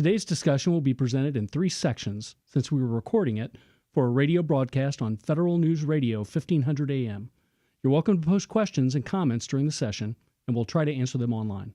Today's discussion will be presented in 3 sections since we were recording it for a radio broadcast on Federal News Radio 1500 AM. You're welcome to post questions and comments during the session, and we'll try to answer them online.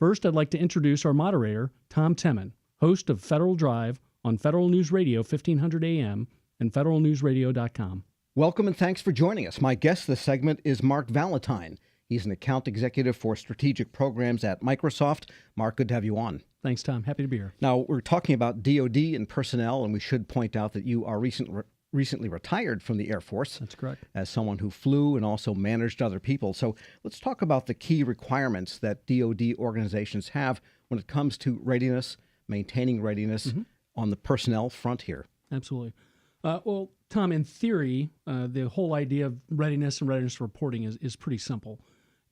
First, I'd like to introduce our moderator, Tom Temin, host of Federal Drive on Federal News Radio 1500 AM and federalnewsradio.com. Welcome and thanks for joining us. My guest this segment is Mark Valentine. He's an account executive for strategic programs at Microsoft. Mark, good to have you on. Thanks, Tom. Happy to be here. Now, we're talking about DoD and personnel, and we should point out that you are recently retired from the Air Force. That's correct. As someone who flew and also managed other people. So let's talk about the key requirements that DoD organizations have when it comes to readiness, maintaining readiness on the personnel front here. Absolutely. Well, Tom, in theory, the whole idea of readiness and readiness reporting is pretty simple.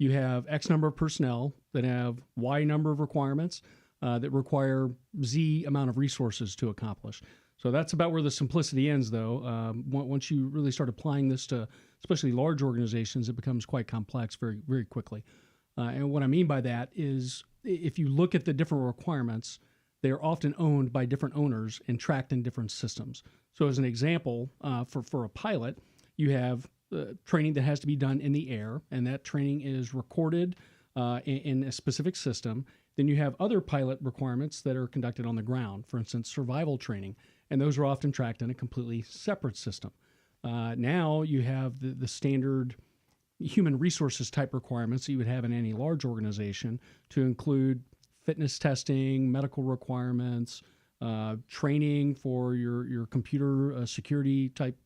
You have X number of personnel that have Y number of requirements that require Z amount of resources to accomplish. So that's about where the simplicity ends, though. Once you really start applying this to especially large organizations, it becomes quite complex very, very quickly. And what I mean by that is if you look at the different requirements, they're often owned by different owners and tracked in different systems. So as an example, for a pilot, you have training that has to be done in the air, and that training is recorded in a specific system. Then you have other pilot requirements that are conducted on the ground, for instance, survival training, and those are often tracked in a completely separate system. Now you have the standard human resources type requirements that you would have in any large organization to include fitness testing, medical requirements, training for your computer security type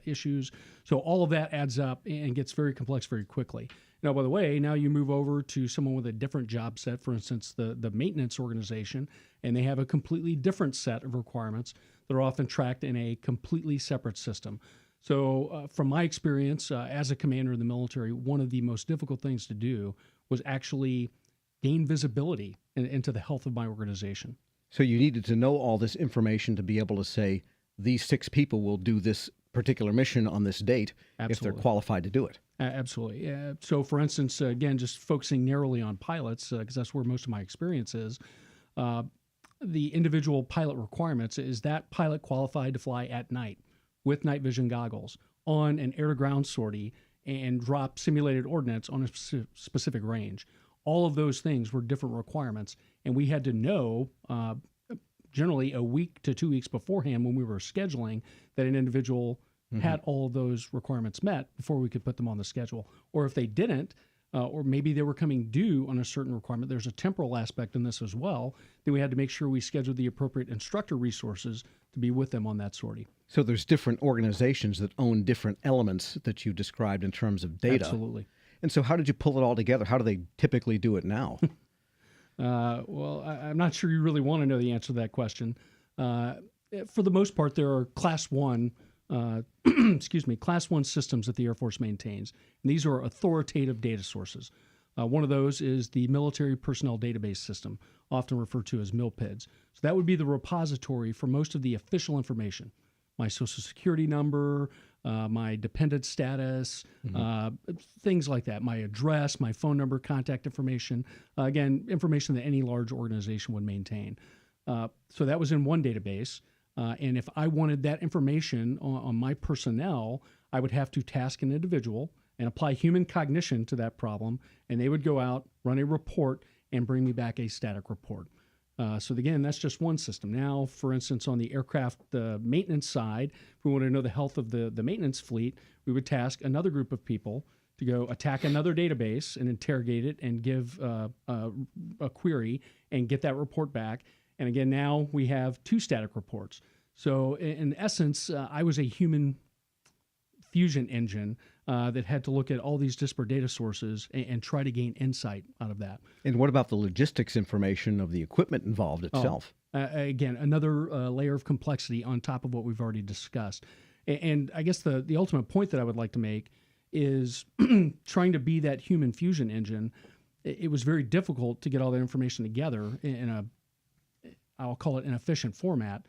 issues. So all of that adds up and gets very complex very quickly. Now, by the way, now you move over to someone with a different job set, for instance, the maintenance organization, and they have a completely different set of requirements that are often tracked in a completely separate system. So from my experience as a commander in the military, one of the most difficult things to do was actually gain visibility into the health of my organization. So you needed to know all this information to be able to say, these 6 people will do this particular mission on this date. Absolutely. If they're qualified to do it. Absolutely. So for instance, again, just focusing narrowly on pilots, because that's where most of my experience is, the individual pilot requirements is that pilot qualified to fly at night with night vision goggles on an air-to-ground sortie and drop simulated ordnance on a specific range. All of those things were different requirements, and we had to know generally a week to 2 weeks beforehand when we were scheduling that an individual had all of those requirements met before we could put them on the schedule. Or if they didn't, or maybe they were coming due on a certain requirement, there's a temporal aspect in this as well, then we had to make sure we scheduled the appropriate instructor resources to be with them on that sortie. So there's different organizations that own different elements that you described in terms of data. Absolutely. And so how did you pull it all together? How do they typically do it now? Well, I'm not sure you really want to know the answer to that question. For the most part, there are Class 1, Class 1 systems that the Air Force maintains. And these are authoritative data sources. One of those is the Military Personnel Database System, often referred to as MILPIDS. So that would be the repository for most of the official information. My Social Security number, my dependent status, things like that, my address, my phone number, contact information, again, information that any large organization would maintain. So that was in one database. And if I wanted that information on my personnel, I would have to task an individual and apply human cognition to that problem, and they would go out, run a report, and bring me back a static report. So again, that's just one system. Now, for instance, on the aircraft maintenance side, if we want to know the health of the maintenance fleet, we would task another group of people to go attack another database and interrogate it and give a query and get that report back. And again, now we have 2 static reports. So in essence, I was a human fusion engine that had to look at all these disparate data sources and try to gain insight out of that. And what about the logistics information of the equipment involved itself? Again, another layer of complexity on top of what we've already discussed. And I guess the ultimate point that I would like to make is trying to be that human fusion engine. It was very difficult to get all that information together in I'll call it an efficient format.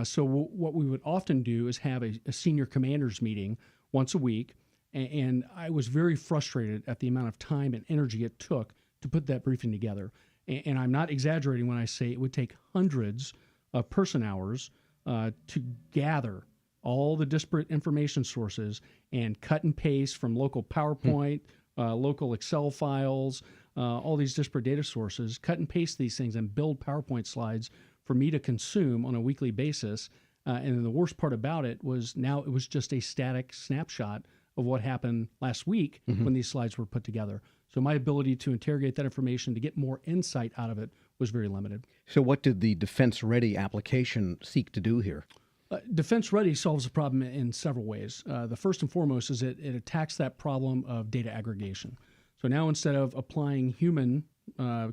So what we would often do is have a senior commanders meeting once a week. And I was very frustrated at the amount of time and energy it took to put that briefing together. And I'm not exaggerating when I say it would take hundreds of person hours to gather all the disparate information sources and cut and paste from local PowerPoint, local Excel files, all these disparate data sources, cut and paste these things and build PowerPoint slides for me to consume on a weekly basis. And then the worst part about it was now it was just a static snapshot of what happened last week when these slides were put together. So my ability to interrogate that information to get more insight out of it was very limited. So what did the Defense Ready application seek to do here? Defense Ready solves the problem in several ways. The first and foremost is it attacks that problem of data aggregation. So now instead of applying human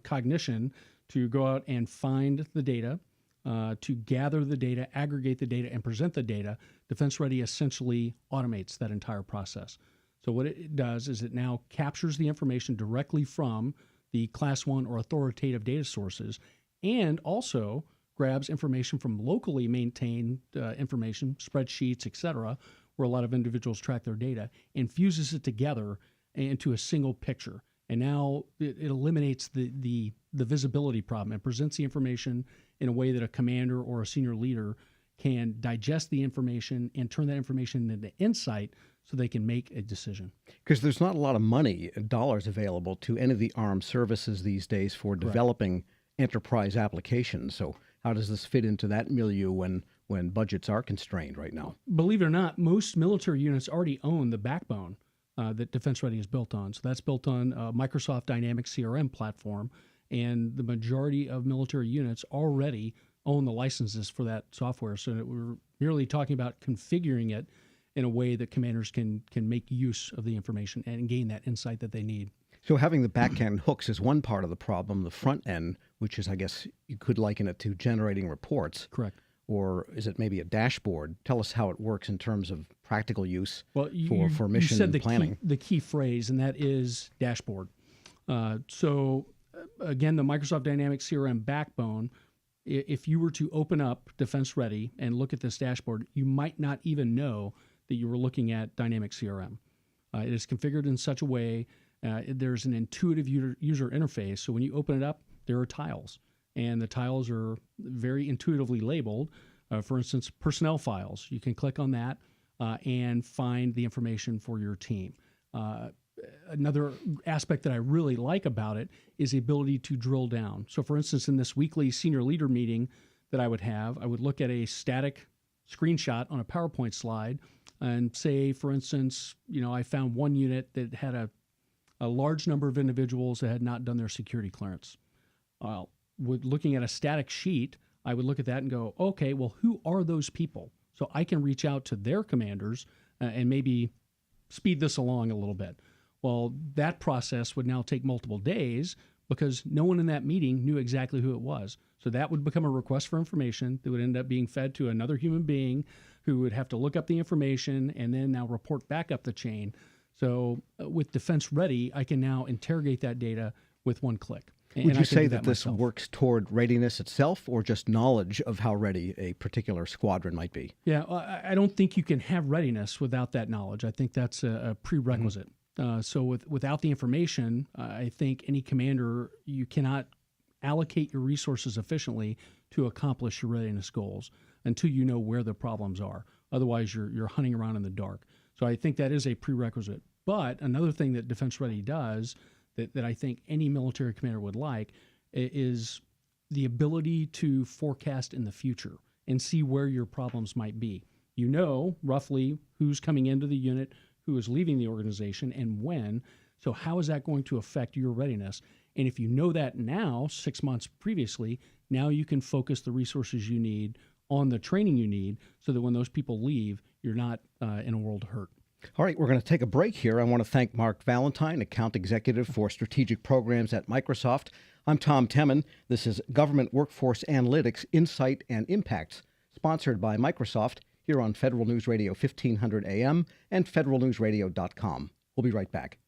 cognition to go out and find the data, to gather the data, aggregate the data, and present the data, Defense Ready essentially automates that entire process. So what it does is it now captures the information directly from the Class 1 or authoritative data sources, and also grabs information from locally maintained information, spreadsheets, et cetera, where a lot of individuals track their data, and fuses it together into a single picture. And now it eliminates the visibility problem and presents the information in a way that a commander or a senior leader can digest the information and turn that information into insight so they can make a decision. Because there's not a lot of money, dollars available to any of the armed services these days for developing enterprise applications. So how does this fit into that milieu when budgets are constrained right now? Believe it or not, most military units already own the backbone that Defense Ready is built on. So that's built on Microsoft Dynamics CRM platform, and the majority of military units already own the licenses for that software. So that we're merely talking about configuring it in a way that commanders can make use of the information and gain that insight that they need. So having the back end hooks is one part of the problem. The front end, which is, I guess, you could liken it to generating reports. Correct. Or is it maybe a dashboard? Tell us how it works in terms of practical use for mission you said and planning. The key phrase, and that is dashboard. So again, the Microsoft Dynamics CRM backbone, if you were to open up Defense Ready and look at this dashboard, you might not even know that you were looking at Dynamics CRM. It is configured in such a way, there's an intuitive user interface. So when you open it up, there are tiles. And the tiles are very intuitively labeled. For instance, personnel files. You can click on that and find the information for your team. Another aspect that I really like about it is the ability to drill down. So for instance, in this weekly senior leader meeting that I would look at a static screenshot on a PowerPoint slide and say, for instance, I found one unit that had a large number of individuals that had not done their security clearance. With looking at a static sheet, I would look at that and go, okay, well, who are those people? So I can reach out to their commanders and maybe speed this along a little bit. Well, that process would now take multiple days because no one in that meeting knew exactly who it was. So that would become a request for information that would end up being fed to another human being who would have to look up the information and then now report back up the chain. So with Defense Ready, I can now interrogate that data with one click. Would you say that this works toward readiness itself or just knowledge of how ready a particular squadron might be? Yeah, I don't think you can have readiness without that knowledge. I think that's a prerequisite. So without the information, I think any commander, you cannot allocate your resources efficiently to accomplish your readiness goals until you know where the problems are. Otherwise, you're hunting around in the dark. So I think that is a prerequisite. But another thing that Defense Ready does that I think any military commander would like is the ability to forecast in the future and see where your problems might be. You know roughly who's coming into the unit, who is leaving the organization, and when. So how is that going to affect your readiness? And if you know that now, 6 months previously, now you can focus the resources you need on the training you need so that when those people leave, you're not in a world of hurt. All right, we're going to take a break here. I want to thank Mark Valentine, Account Executive for Strategic Programs at Microsoft. I'm Tom Temin. This is Government Workforce Analytics, Insight and Impacts, sponsored by Microsoft here on Federal News Radio 1500 AM and federalnewsradio.com. We'll be right back.